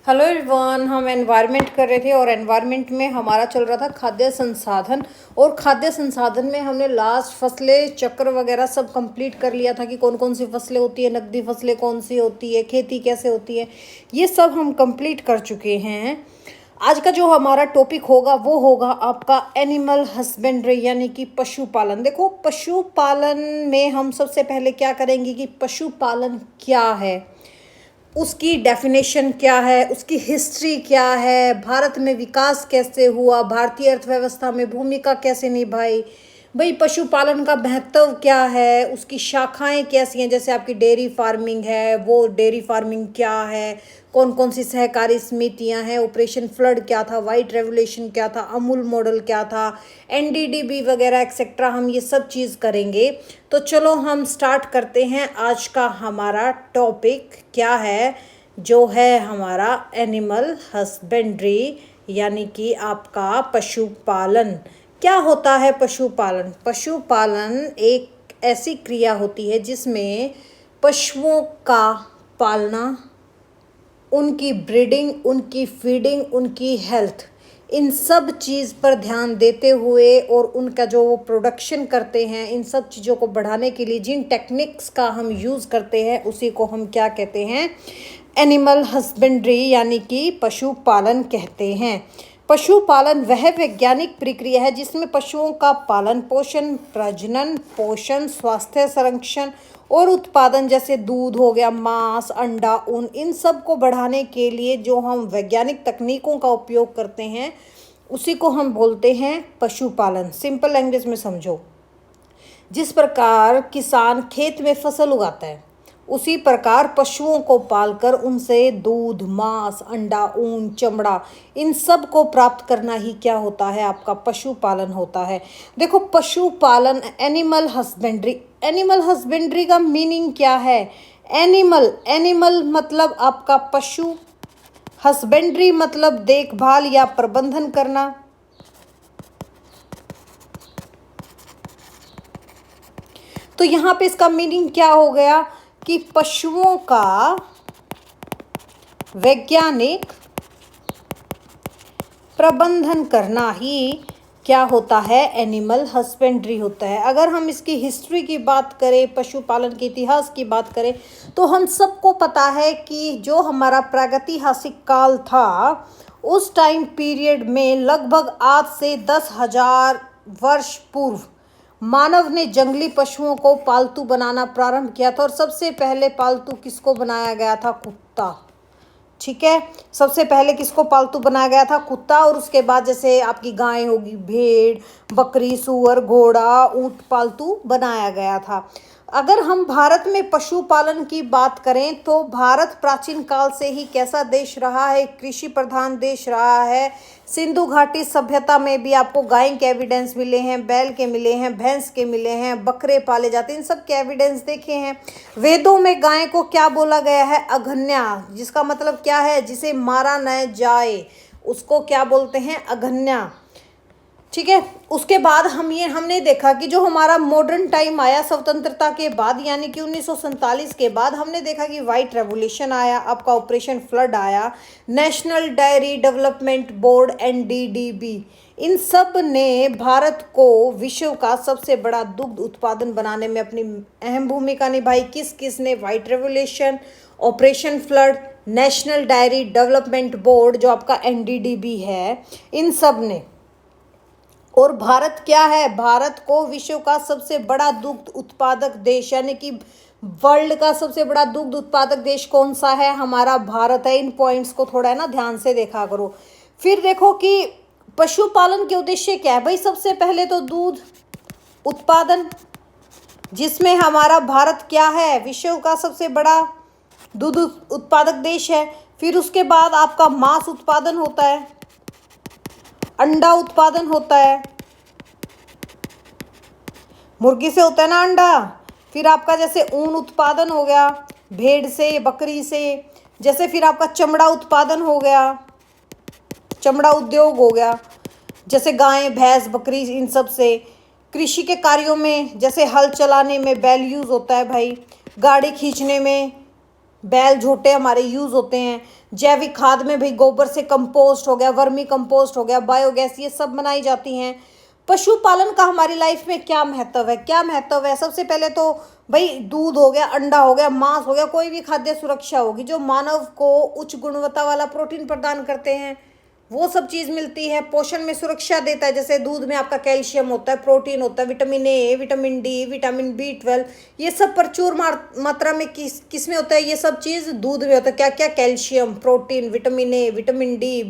Hello everyone. हम environment कर रहे थे और एनवायरनमेंट में हमारा चल रहा था खाद्य संसाधन। और खाद्य संसाधन में हमने लास्ट फसलें चक्र वगैरह सब कंप्लीट कर लिया था कि कौन कौन सी फसलें होती है, नकदी फसलें कौन सी होती है, खेती कैसे होती है, ये सब हम कंप्लीट कर चुके हैं। आज का जो हमारा टॉपिक होगा वो होगा आपका एनिमल हस्बेंड्री यानी कि पशुपालन। देखो, पशुपालन में हम सबसे पहले क्या करेंगे कि पशुपालन क्या है, उसकी डेफिनेशन क्या है, उसकी हिस्ट्री क्या है, भारत में विकास कैसे हुआ, भारतीय अर्थव्यवस्था में भूमिका कैसे निभाई, भाई पशुपालन का महत्व क्या है, उसकी शाखाएं कैसी हैं। जैसे आपकी डेयरी फार्मिंग है, वो डेयरी फार्मिंग क्या है, कौन कौन सी सहकारी समितियां हैं, ऑपरेशन फ्लड क्या था, वाइट रेवोल्यूशन क्या था, अमूल मॉडल क्या था, एनडीडीबी वगैरह एक्सेट्रा, हम ये सब चीज़ करेंगे। तो चलो हम स्टार्ट करते हैं। आज का हमारा टॉपिक क्या है, जो है हमारा एनिमल हस्बेंड्री यानी कि आपका पशुपालन। क्या होता है पशुपालन? पशुपालन एक ऐसी क्रिया होती है जिसमें पशुओं का पालना, उनकी ब्रीडिंग, उनकी फीडिंग, उनकी हेल्थ, इन सब चीज़ पर ध्यान देते हुए और उनका जो वो प्रोडक्शन करते हैं, इन सब चीज़ों को बढ़ाने के लिए जिन टेक्निक्स का हम यूज़ करते हैं उसी को हम क्या कहते हैं? एनिमल हस्बेंड्री यानी कि पशुपालन कहते हैं। पशुपालन वह वैज्ञानिक प्रक्रिया है जिसमें पशुओं का पालन पोषण, प्रजनन, पोषण, स्वास्थ्य संरक्षण और उत्पादन, जैसे दूध हो गया, मांस, अंडा, ऊन, इन सब को बढ़ाने के लिए जो हम वैज्ञानिक तकनीकों का उपयोग करते हैं उसी को हम बोलते हैं पशुपालन। सिंपल लैंग्वेज में समझो, जिस प्रकार किसान खेत में फसल उगाता है उसी प्रकार पशुओं को पालकर उनसे दूध, मांस, अंडा, ऊन, चमड़ा, इन सब को प्राप्त करना ही क्या होता है? आपका पशुपालन होता है। देखो, पशुपालन, एनिमल हस्बेंड्री, एनिमल हस्बेंड्री का मीनिंग क्या है? एनिमल, एनिमल मतलब आपका पशु, हस्बेंड्री मतलब देखभाल या प्रबंधन करना। तो यहाँ पे इसका मीनिंग क्या हो गया कि पशुओं का वैज्ञानिक प्रबंधन करना ही क्या होता है? एनिमल हस्बेंड्री होता है। अगर हम इसकी हिस्ट्री की बात करें, पशुपालन के इतिहास की बात करें, तो हम सबको पता है कि जो हमारा प्रागैतिहासिक काल था उस टाइम पीरियड में लगभग आज से 10,000 वर्ष पूर्व मानव ने जंगली पशुओं को पालतू बनाना प्रारंभ किया था। और सबसे पहले पालतू किसको बनाया गया था? कुत्ता। ठीक है, सबसे पहले किसको पालतू बनाया गया था? कुत्ता। और उसके बाद जैसे आपकी गाय होगी, भेड़, बकरी, सूअर, घोड़ा, ऊंट पालतू बनाया गया था। अगर हम भारत में पशुपालन की बात करें तो भारत प्राचीन काल से ही कैसा देश रहा है? कृषि प्रधान देश रहा है। सिंधु घाटी सभ्यता में भी आपको गाय के एविडेंस मिले हैं, बैल के मिले हैं, भैंस के मिले हैं, बकरे पाले जाते हैं, इन सब के एविडेंस देखे हैं। वेदों में गाय को क्या बोला गया है? अघन्या, जिसका मतलब क्या है? जिसे मारा न जाए, उसको क्या बोलते हैं? अघन्या। ठीक है, उसके बाद हमने देखा कि जो हमारा मॉडर्न टाइम आया स्वतंत्रता के बाद, यानी कि 1947 के बाद, हमने देखा कि वाइट रेवोल्यूशन आया, आपका ऑपरेशन फ्लड आया, national dairy development board NDDB, इन सब ने भारत को विश्व का सबसे बड़ा दुग्ध उत्पादन बनाने में अपनी अहम भूमिका निभाई। किस किस ने? White revolution, operation flood, national dairy development board जो आपका एनडीडीबी है, इन सब ने। और भारत क्या है? भारत को विश्व का सबसे बड़ा दुग्ध उत्पादक देश यानी कि वर्ल्ड का सबसे बड़ा दुग्ध उत्पादक देश कौन सा है? हमारा भारत है। इन पॉइंट्स को थोड़ा है ना ध्यान से देखा करो। फिर देखो कि पशुपालन के उद्देश्य क्या है। भाई सबसे पहले तो दूध उत्पादन, जिसमें हमारा भारत क्या है? विश्व का सबसे बड़ा दूध उत्पादक देश है। फिर उसके बाद आपका मांस उत्पादन होता है, अंडा उत्पादन होता है, मुर्गी से होता है ना अंडा। फिर आपका जैसे ऊन उत्पादन हो गया भेड़ से, बकरी से। जैसे फिर आपका चमड़ा उत्पादन हो गया, चमड़ा उद्योग हो गया, जैसे गाय, भैंस, बकरी, इन सब से। कृषि के कार्यों में जैसे हल चलाने में बैल यूज़ होता है भाई, गाड़ी खींचने में बैल झोटे हमारे यूज़ होते हैं। जैविक खाद में भाई गोबर से कंपोस्ट हो गया, वर्मी कंपोस्ट हो गया, बायोगैस, ये सब बनाई जाती हैं। पशुपालन का हमारी लाइफ में क्या महत्व है, क्या महत्व है? सबसे पहले तो भाई दूध हो गया, अंडा हो गया, मांस हो गया, कोई भी खाद्य सुरक्षा होगी जो मानव को उच्च गुणवत्ता वाला प्रोटीन प्रदान करते हैं, वो सब चीज़ मिलती है। पोषण में सुरक्षा देता है, जैसे दूध में आपका कैल्शियम होता है, प्रोटीन होता है, vitamin A, vitamin D, vitamin B12, ये सब प्रचुर मात्रा में किस में होता है? ये सब चीज़ दूध में होता है। क्या क्या? Calcium, protein, vitamin A, vitamin D,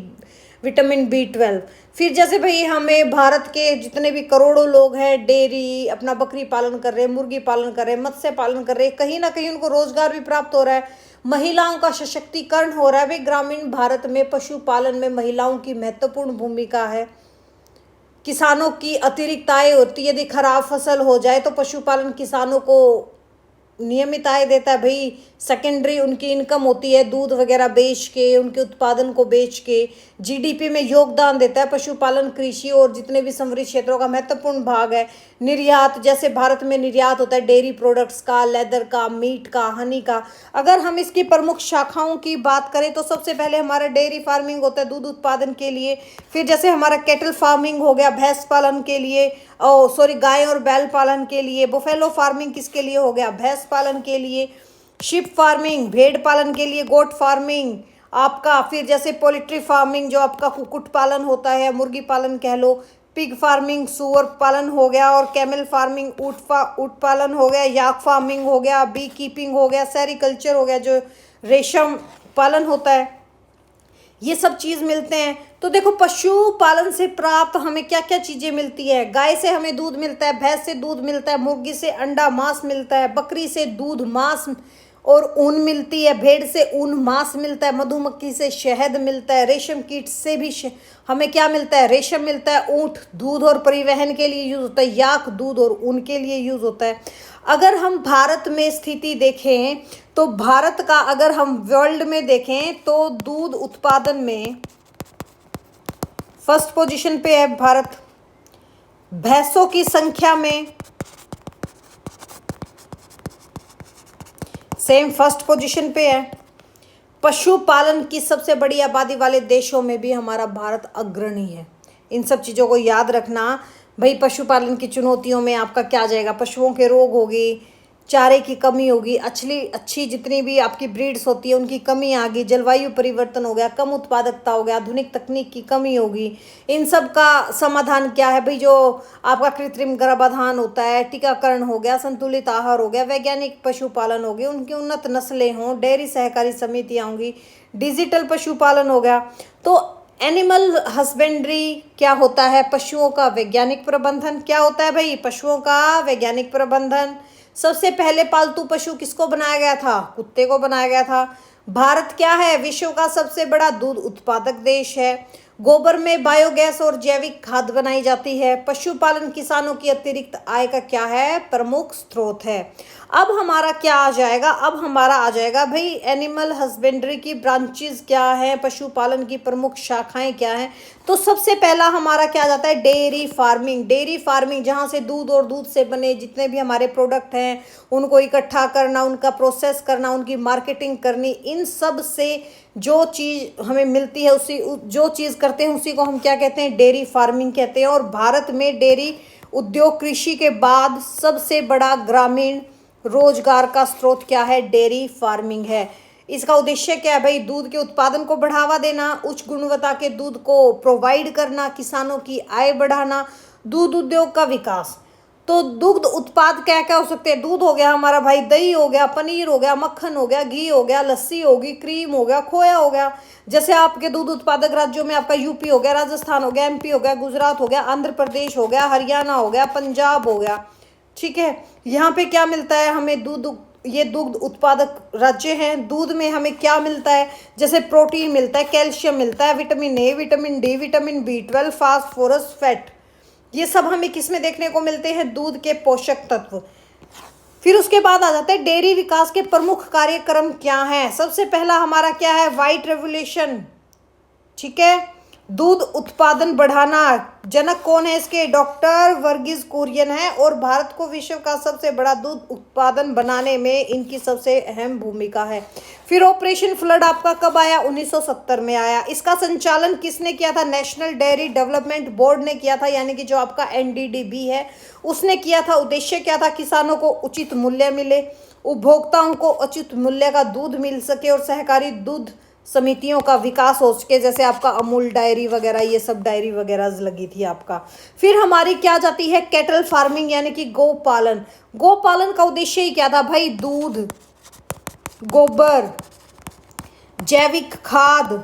vitamin B12। फिर जैसे भाई हमें भारत के जितने भी करोड़ों लोग हैं डेयरी अपना बकरी पालन कर रहे हैं, मुर्गी पालन कर रहे हैं, मत्स्य पालन कर रहे हैं, कहीं ना कहीं उनको रोजगार भी प्राप्त हो रहा है, महिलाओं का सशक्तिकरण हो रहा है। भाई ग्रामीण भारत में पशुपालन में महिलाओं की महत्वपूर्ण भूमिका है। किसानों की अतिरिक्त आय होती है, यदि खराब फसल हो जाए तो पशुपालन किसानों को नियमित आय देता है। भाई सेकेंडरी उनकी इनकम होती है, दूध वगैरह बेच के, उनके उत्पादन को बेच के जीडीपी में योगदान देता है। पशुपालन कृषि और जितने भी समृद्ध क्षेत्रों का महत्वपूर्ण भाग है। निर्यात, जैसे भारत में निर्यात होता है डेयरी प्रोडक्ट्स का, लेदर का, मीट का, हनी का। अगर हम इसकी प्रमुख शाखाओं की बात करें तो सबसे पहले हमारा डेयरी फार्मिंग होता है दूध उत्पादन के लिए। फिर जैसे हमारा कैटल फार्मिंग हो गया भैंस पालन के लिए, गाय और बैल पालन के लिए। बुफेलो फार्मिंग किसके लिए हो गया? भैंस पालन के लिए। शिप फार्मिंग भेड़ पालन के लिए, गोट फार्मिंग आपका। फिर जैसे पोल्ट्री फार्मिंग जो आपका कुक्कुट पालन होता है, मुर्गी पालन कह लो। पिग फार्मिंग सुअर पालन हो गया। और कैमल फार्मिंग ऊँट पालन हो गया। याक फार्मिंग हो गया, बी कीपिंग हो गया, सेरिकल्चर हो गया जो रेशम पालन होता है। ये सब चीज़ मिलते हैं। तो देखो पशुपालन से प्राप्त हमें क्या क्या चीज़ें मिलती है। गाय से हमें दूध मिलता है, भैंस से दूध मिलता है, मुर्गी से अंडा मांस मिलता है, बकरी से दूध मांस और ऊन मिलती है, भेड़ से ऊन मांस मिलता है, मधुमक्खी से शहद मिलता है, रेशम कीट से भी हमें क्या मिलता है? रेशम मिलता है। ऊँट दूध और परिवहन के लिए यूज़ होता है, याक दूध और ऊन के लिए यूज़ होता है। अगर हम भारत में स्थिति देखें तो भारत का अगर हम वर्ल्ड में देखें तो दूध उत्पादन में फर्स्ट पोजीशन पे है भारत। भैंसों की संख्या में सेम फर्स्ट पोजीशन पे है। पशुपालन की सबसे बड़ी आबादी वाले देशों में भी हमारा भारत अग्रणी है। इन सब चीज़ों को याद रखना। भाई पशुपालन की चुनौतियों में आपका क्या जाएगा? पशुओं के रोग होगी, चारे की कमी होगी, अच्छी जितनी भी आपकी ब्रीड्स होती है उनकी कमी आ गई, जलवायु परिवर्तन हो गया, कम उत्पादकता हो गया, आधुनिक तकनीक की कमी होगी। इन सब का समाधान क्या है? भाई जो आपका कृत्रिम गर्भाधान होता है, टीकाकरण हो गया, संतुलित आहार हो गया, वैज्ञानिक पशुपालन हो गया, उनकी उन्नत नस्लें हों, डेयरी सहकारी समितियाँ होंगी, डिजिटल पशुपालन हो गया। तो एनिमल हस्बेंड्री क्या होता है? पशुओं का वैज्ञानिक प्रबंधन। क्या होता है भाई? पशुओं का वैज्ञानिक प्रबंधन। सबसे पहले पालतू पशु किसको बनाया गया था? कुत्ते को बनाया गया था। भारत क्या है? विश्व का सबसे बड़ा दूध उत्पादक देश है। गोबर में बायोगैस और जैविक खाद बनाई जाती है। पशुपालन किसानों की अतिरिक्त आय का क्या है? प्रमुख स्रोत है। अब हमारा क्या आ जाएगा? अब हमारा आ जाएगा भाई एनिमल हस्बेंड्री की ब्रांचेस क्या है, पशुपालन की प्रमुख शाखाएं क्या हैं। तो सबसे पहला हमारा क्या आ जाता है? Dairy farming. डेयरी फार्मिंग जहाँ से दूध और दूध से बने जितने भी हमारे प्रोडक्ट हैं उनको इकट्ठा करना, उनका प्रोसेस करना, उनकी मार्केटिंग करनी, इन सब से जो चीज़ हमें मिलती है उसी जो चीज़ करते हैं उसी को हम क्या कहते हैं? डेयरी फार्मिंग कहते हैं। और भारत में डेयरी उद्योग कृषि के बाद सबसे बड़ा ग्रामीण रोजगार का स्रोत क्या है? डेयरी फार्मिंग है। इसका उद्देश्य क्या है भाई? दूध के उत्पादन को बढ़ावा देना, उच्च गुणवत्ता के दूध को प्रोवाइड करना, किसानों की आय बढ़ाना, दूध उद्योग का विकास। तो दुग्ध उत्पाद क्या क्या हो सकते हैं? दूध हो गया हमारा भाई, दही हो गया, पनीर हो गया, मक्खन हो गया, घी हो गया, लस्सी होगी, क्रीम हो गया, खोया हो गया। जैसे आपके दूध उत्पादक राज्यों में आपका यूपी हो गया, राजस्थान हो गया, एमपी हो गया, गुजरात हो गया, आंध्र प्रदेश हो गया, हरियाणा हो गया, पंजाब हो गया। ठीक है, यहाँ पे क्या मिलता है हमें? दूध, ये दुग्ध उत्पादक राज्य हैं। दूध में हमें क्या मिलता है? जैसे प्रोटीन मिलता है, कैल्शियम मिलता है, vitamin A, vitamin D, vitamin B12, phosphorus, fat, ये सब हमें किस में देखने को मिलते हैं? दूध के पोषक तत्व। फिर उसके बाद आ जाता है डेयरी विकास के प्रमुख कार्यक्रम क्या हैं। सबसे पहला हमारा क्या है? White revolution. ठीक है, दूध उत्पादन बढ़ाना, जनक कौन है इसके? डॉक्टर वर्गीज कुरियन है। और भारत को विश्व का सबसे बड़ा दूध उत्पादन बनाने में इनकी सबसे अहम भूमिका है। फिर ऑपरेशन फ्लड आपका कब आया? 1970 में आया। इसका संचालन किसने किया था? नेशनल डेयरी डेवलपमेंट बोर्ड ने किया था, यानी कि जो आपका एनडीडीबी है उसने किया था। उद्देश्य क्या था? किसानों को उचित मूल्य मिले, उपभोक्ताओं को उचित मूल्य का दूध मिल सके और सहकारी दूध समितियों का विकास हो सके, जैसे आपका अमूल डायरी वगैरह, ये सब डायरी वगैरह लगी थी आपका। फिर हमारी क्या जाती है? कैटल फार्मिंग यानी कि गोपालन। गोपालन का उद्देश्य ही क्या था भाई? दूध, गोबर, जैविक खाद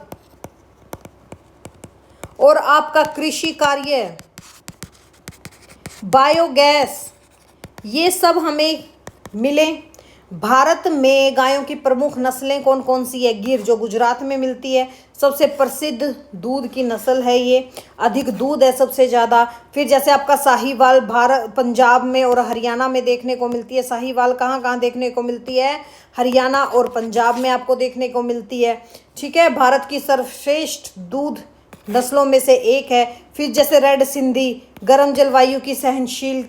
और आपका कृषि कार्य, बायोगैस, ये सब हमें मिले। भारत में गायों की प्रमुख नस्लें कौन कौन सी है? गिर, जो गुजरात में मिलती है, सबसे प्रसिद्ध दूध की नस्ल है ये, अधिक दूध है सबसे ज़्यादा। फिर जैसे आपका साहीवाल भारत पंजाब में और हरियाणा में देखने को मिलती है। साहीवाल कहाँ कहाँ देखने को मिलती है? हरियाणा और पंजाब में आपको देखने को मिलती है। ठीक है, भारत की सर्वश्रेष्ठ दूध नस्लों में से एक है। फिर जैसे रेड सिंधी, गर्म जलवायु की सहनशील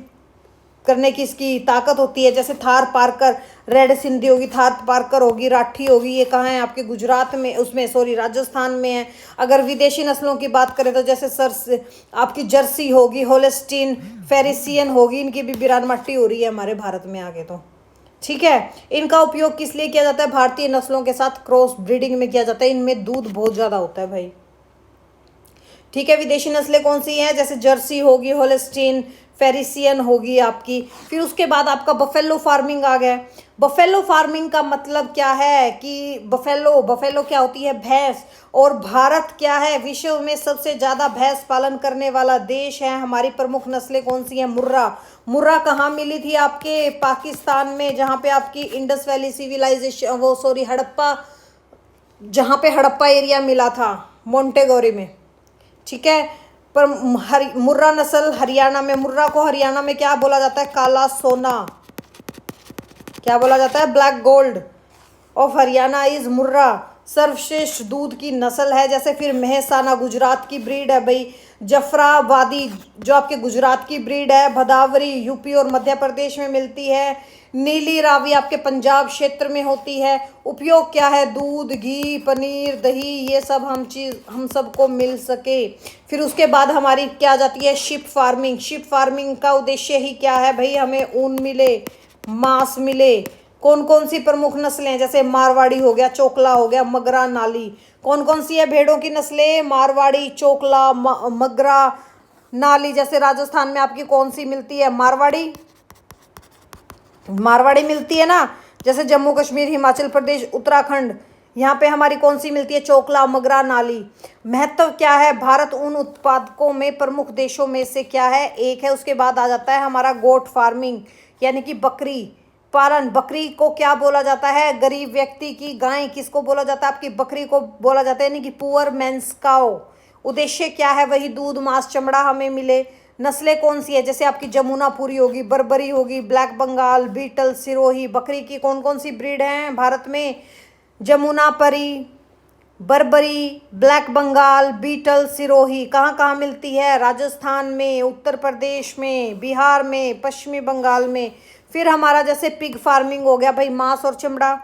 करने की इसकी ताकत होती है। जैसे थार पारकर, रेड सिंधी होगी, थार पारकर होगी, राठी होगी, ये कहाँ है? आपके गुजरात में, उसमें सॉरी राजस्थान में है। अगर विदेशी नस्लों की बात करें तो जैसे आपकी जर्सी होगी, होलेस्टीन, फेरिसियन होगी, इनकी भी बिरानमाटी हो रही है हमारे भारत में आगे तो। ठीक है, इनका उपयोग किस लिए किया जाता है? भारतीय नस्लों के साथ क्रॉस ब्रीडिंग में किया जाता है। इनमें दूध बहुत ज़्यादा होता है भाई। ठीक है, विदेशी नस्लें कौन सी हैं? जैसे जर्सी होगी, होलेस्टीन, फेरिसियन होगी आपकी। फिर उसके बाद आपका बफेलो फार्मिंग आ गया। बफेलो फार्मिंग का मतलब क्या है कि बफेलो क्या होती है? भैंस। और भारत क्या है? विश्व में सबसे ज़्यादा भैंस पालन करने वाला देश है। हमारी प्रमुख नस्लें कौन सी हैं? मुर्रा। मुर्रा कहाँ मिली थी? आपके पाकिस्तान में, जहाँ पे आपकी इंडस वैली सिविलाइजेशन, हड़प्पा, जहाँ पे हड़प्पा एरिया मिला था, मोंटेगोरी में। ठीक है, पर मुर्रा नस्ल हरियाणा में, मुर्रा को हरियाणा में क्या बोला जाता है? काला सोना। क्या बोला जाता है? Black gold of Haryana is Murrah. सर्वश्रेष्ठ दूध की नस्ल है। जैसे फिर मेहसाना गुजरात की ब्रीड है भाई। जफराबादी जो आपके गुजरात की ब्रीड है। भदावरी यूपी और मध्य प्रदेश में मिलती है। नीली रावी आपके पंजाब क्षेत्र में होती है। उपयोग क्या है? दूध, घी, पनीर, दही, ये सब हम सबको मिल सके। फिर उसके बाद हमारी क्या जाती है? Ship farming. शिप फार्मिंग का उद्देश्य ही क्या है भाई? हमें ऊन मिले, मांस मिले। कौन कौन सी प्रमुख नस्लें? जैसे मारवाड़ी हो गया, चोकला हो गया, मगरा, नाली। कौन कौन सी है भेड़ों की नस्लें? मारवाड़ी, चोकला, मगरा, नाली। जैसे राजस्थान में आपकी कौन सी मिलती है? मारवाड़ी मिलती है ना। जैसे जम्मू कश्मीर, हिमाचल प्रदेश, उत्तराखंड, यहाँ पे हमारी कौन सी मिलती है? चोकला, मगरा, नाली। महत्व क्या है? भारत उन उत्पादकों में प्रमुख देशों में से क्या है? एक है। उसके बाद आ जाता है हमारा गोट फार्मिंग, यानी कि बकरी पालन। बकरी को क्या बोला जाता है? गरीब व्यक्ति की गाय। किसको बोला जाता है? आपकी बकरी को बोला जाता है, यानी कि पुअर मैंस काउ। उद्देश्य क्या है? वही दूध, मांस, चमड़ा हमें मिले। नस्लें कौन सी है? जैसे आपकी जमुनापुरी होगी, बर्बरी होगी, ब्लैक बंगाल, बीटल, सिरोही। बकरी की कौन कौन सी ब्रीड हैं भारत में? Jamunapari, Barbari, black Bengal, beetle, Sirohi. कहाँ कहाँ मिलती है? राजस्थान में, उत्तर प्रदेश में, बिहार में, पश्चिमी बंगाल में। फिर हमारा जैसे पिग फार्मिंग हो गया भाई, मांस और चमड़ा।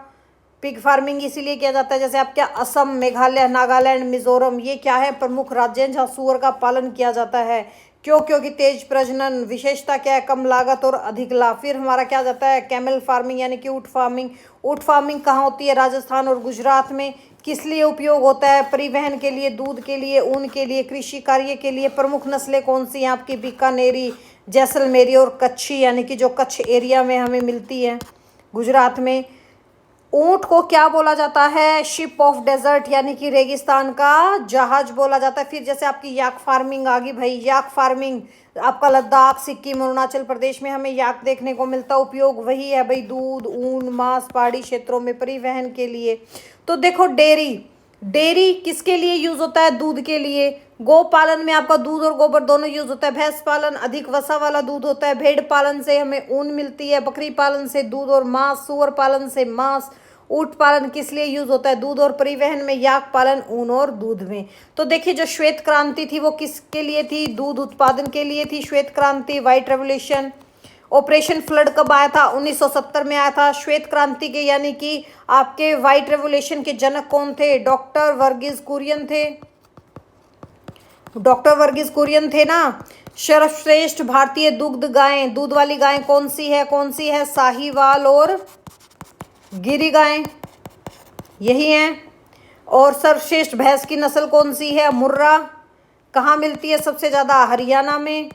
पिग फार्मिंग इसीलिए किया जाता है, जैसे आपके असम, मेघालय, नागालैंड, मिजोरम, ये क्या है? प्रमुख राज्य हैं जहाँ सूअर का पालन किया जाता है। क्यों? क्योंकि तेज प्रजनन। विशेषता क्या है? कम लागत और अधिक लाभ। फिर हमारा क्या जाता है? कैमल फार्मिंग, यानी कि ऊँट फार्मिंग। ऊँट फार्मिंग कहाँ होती है? राजस्थान और गुजरात में। किस लिए उपयोग होता है? परिवहन के लिए, दूध के लिए, ऊन के लिए, कृषि कार्य के लिए। प्रमुख नस्लें कौन सी हैं आपकी? बीकानेरी, जैसलमेरी और कच्छी, यानी कि जो कच्छ एरिया में हमें मिलती है गुजरात में। ऊंट को क्या बोला जाता है? शिप ऑफ डेजर्ट, यानी कि रेगिस्तान का जहाज बोला जाता है। फिर जैसे आपकी याक फार्मिंग आ गई भाई। याक फार्मिंग आपका लद्दाख, सिक्किम, अरुणाचल प्रदेश में हमें याक देखने को मिलता है। उपयोग वही है भाई, दूध, ऊन, मांस, पहाड़ी क्षेत्रों में परिवहन के लिए। तो देखो, डेयरी किसके लिए यूज होता है? दूध के लिए। गौ पालन में आपका दूध और गोबर दोनों यूज होता है। भैंस पालन अधिक वसा वाला दूध होता है। भेड़ पालन से हमें ऊन मिलती है। बकरी पालन से दूध और मांस। सूअर पालन से मांस ऊंट पालन किस लिए यूज होता है? दूध और परिवहन में। याक पालन ऊन और दूध में। तो देखिए जो श्वेत क्रांति थी वो किसके लिए थी? दूध उत्पादन के लिए थी श्वेत क्रांति, व्हाइट रेवोल्यूशन। ऑपरेशन फ्लड कब आया था? 1970 में आया था। श्वेत क्रांति के यानी कि आपके व्हाइट रेवोल्यूशन के जनक कौन थे? डॉक्टर वर्गीज कुरियन थे। डॉक्टर वर्गीज कुरियन थे ना। सर्वश्रेष्ठ भारतीय दुग्ध गायें, दूध वाली गायें कौन सी है? कौन सी है? साहीवाल और गिरी गायें, यही है। और सर्वश्रेष्ठ भैंस की नस्ल कौन सी है? मुर्रा। कहाँ मिलती है सबसे ज़्यादा? हरियाणा में।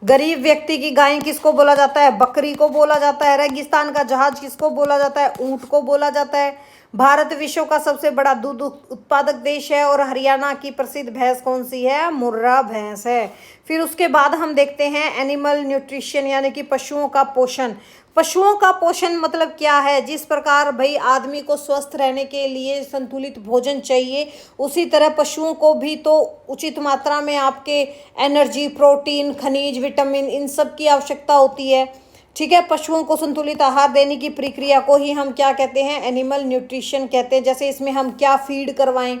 गरीब व्यक्ति की गायें किसको बोला जाता है? बकरी को बोला जाता है। रेगिस्तान का जहाज किसको बोला जाता है? ऊंट को बोला जाता है। भारत विश्व का सबसे बड़ा दूध उत्पादक देश है और हरियाणा की प्रसिद्ध भैंस कौन सी है? मुर्रा भैंस है। फिर उसके बाद हम देखते हैं एनिमल न्यूट्रिशन यानी कि पशुओं का पोषण। पशुओं का पोषण मतलब क्या है? जिस प्रकार भाई आदमी को स्वस्थ रहने के लिए संतुलित भोजन चाहिए, उसी तरह पशुओं को भी तो उचित मात्रा में आपके एनर्जी, प्रोटीन, खनिज, विटामिन इन सब की आवश्यकता होती है। ठीक है, पशुओं को संतुलित आहार देने की प्रक्रिया को ही हम क्या कहते हैं? एनिमल न्यूट्रिशन कहते हैं। जैसे इसमें हम क्या फीड करवाएं,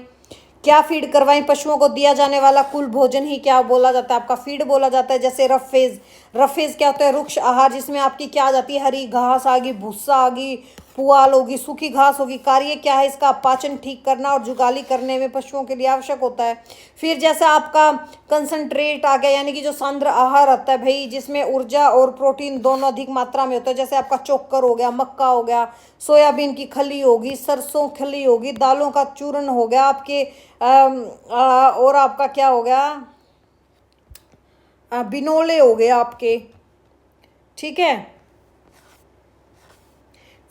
क्या फीड करवाएं? पशुओं को दिया जाने वाला कुल भोजन ही क्या बोला जाता है? आपका फीड बोला जाता है। जैसे रफेज, रफेज क्या होता है? रुक्ष आहार, जिसमें आपकी क्या आ जाती है? हरी घास आ गई, भूसा आ गई, पुआल होगी, सूखी घास होगी। कार्य क्या है इसका? पाचन ठीक करना और जुगाली करने में पशुओं के लिए आवश्यक होता है। फिर जैसे आपका कंसंट्रेट आ गया यानी कि जो सांद्र आहार आता है भाई, जिसमें ऊर्जा और प्रोटीन दोनों अधिक मात्रा में होता है। जैसे आपका चोकर हो गया, मक्का हो गया, सोयाबीन की खली होगी, सरसों खली होगी, दालों का चूर्ण हो गया आपके, और आपका क्या हो गया? बिनोले हो गए आपके। ठीक है,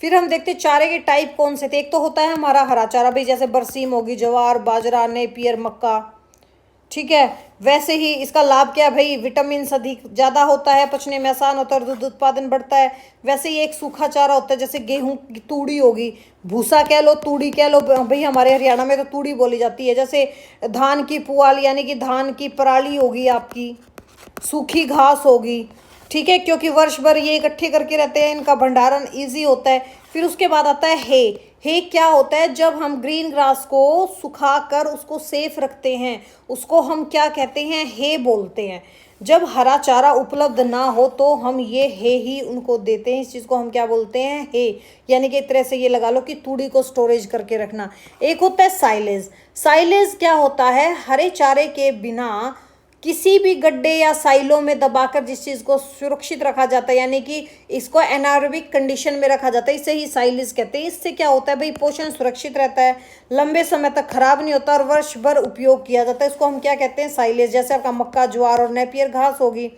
फिर हम देखते चारे के टाइप कौन से थे। एक तो होता है हमारा हरा चारा भाई, जैसे बरसीम होगी, ज्वार, बाजरा, नेपियर, मक्का। ठीक है, वैसे ही इसका लाभ क्या है भाई? विटामिन अधिक ज़्यादा होता है, पचने में आसान होता है और दूध उत्पादन बढ़ता है। वैसे ही एक सूखा चारा होता है, जैसे गेहूं की तूड़ी होगी, भूसा कह लो, तूड़ी कह लो भाई, हमारे हरियाणा में तो तूड़ी बोली जाती है। जैसे धान की पुआल यानी कि धान की पराली होगी आपकी, सूखी घास होगी। ठीक है, क्योंकि वर्ष भर ये इकट्ठे करके रहते हैं, इनका भंडारण इजी होता है। फिर उसके बाद आता है हे। हे क्या होता है? जब हम ग्रीन ग्रास को सुखा कर उसको सेफ रखते हैं, उसको हम क्या कहते हैं? हे बोलते हैं। जब हरा चारा उपलब्ध ना हो तो हम ये हे ही उनको देते हैं। इस चीज़ को हम क्या बोलते हैं? हे। यानी कि एक तरह से ये लगा लो कि तूड़ी को स्टोरेज करके रखना। एक होता है साइलेज। साइलेज क्या होता है? हरे चारे के बिना किसी भी गड्ढे या साइलों में दबाकर जिस चीज़ को सुरक्षित रखा जाता है, यानी कि इसको एनारोबिक कंडीशन में रखा जाता है, इसे ही साइलेज कहते हैं। इससे क्या होता है भाई? पोषण सुरक्षित रहता है, लंबे समय तक खराब नहीं होता और वर्ष भर उपयोग किया जाता है। इसको हम क्या कहते हैं? साइलेज। जैसे आपका मक्का, ज्वार और नेपियर घास होगी।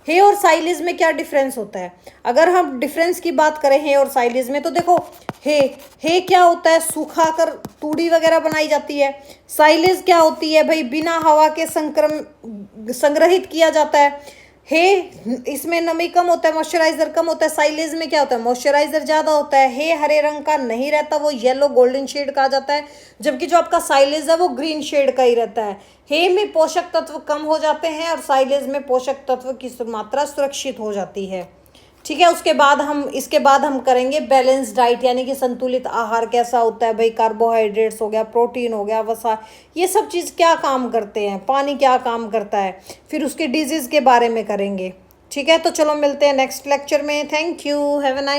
हे और साइलेज में क्या डिफरेंस होता है? अगर हम डिफरेंस की बात करें हे और साइलेज में, तो देखो हे क्या होता है? सूखा कर तूड़ी वगैरह बनाई जाती है। साइलेज क्या होती है भाई? बिना हवा के संग्रहित किया जाता है। हे इसमें नमी कम होता है, मॉइस्चराइजर कम होता है। साइलेज में क्या होता है? मॉइस्चराइजर ज़्यादा होता है। हे हरे रंग का नहीं रहता, वो येलो गोल्डन शेड का आ जाता है, जबकि जो आपका साइलेज है वो ग्रीन शेड का ही रहता है। हे में पोषक तत्व कम हो जाते हैं और साइलेज में पोषक तत्व की मात्रा सुरक्षित हो जाती है। ठीक है, इसके बाद हम करेंगे बैलेंस डाइट यानी कि संतुलित आहार कैसा होता है भाई? कार्बोहाइड्रेट्स हो गया, प्रोटीन हो गया, वसा, ये सब चीज़ क्या काम करते हैं, पानी क्या काम करता है, फिर उसके डिजीज़ के बारे में करेंगे। ठीक है, तो चलो मिलते हैं नेक्स्ट लेक्चर में। Thank you, have a nice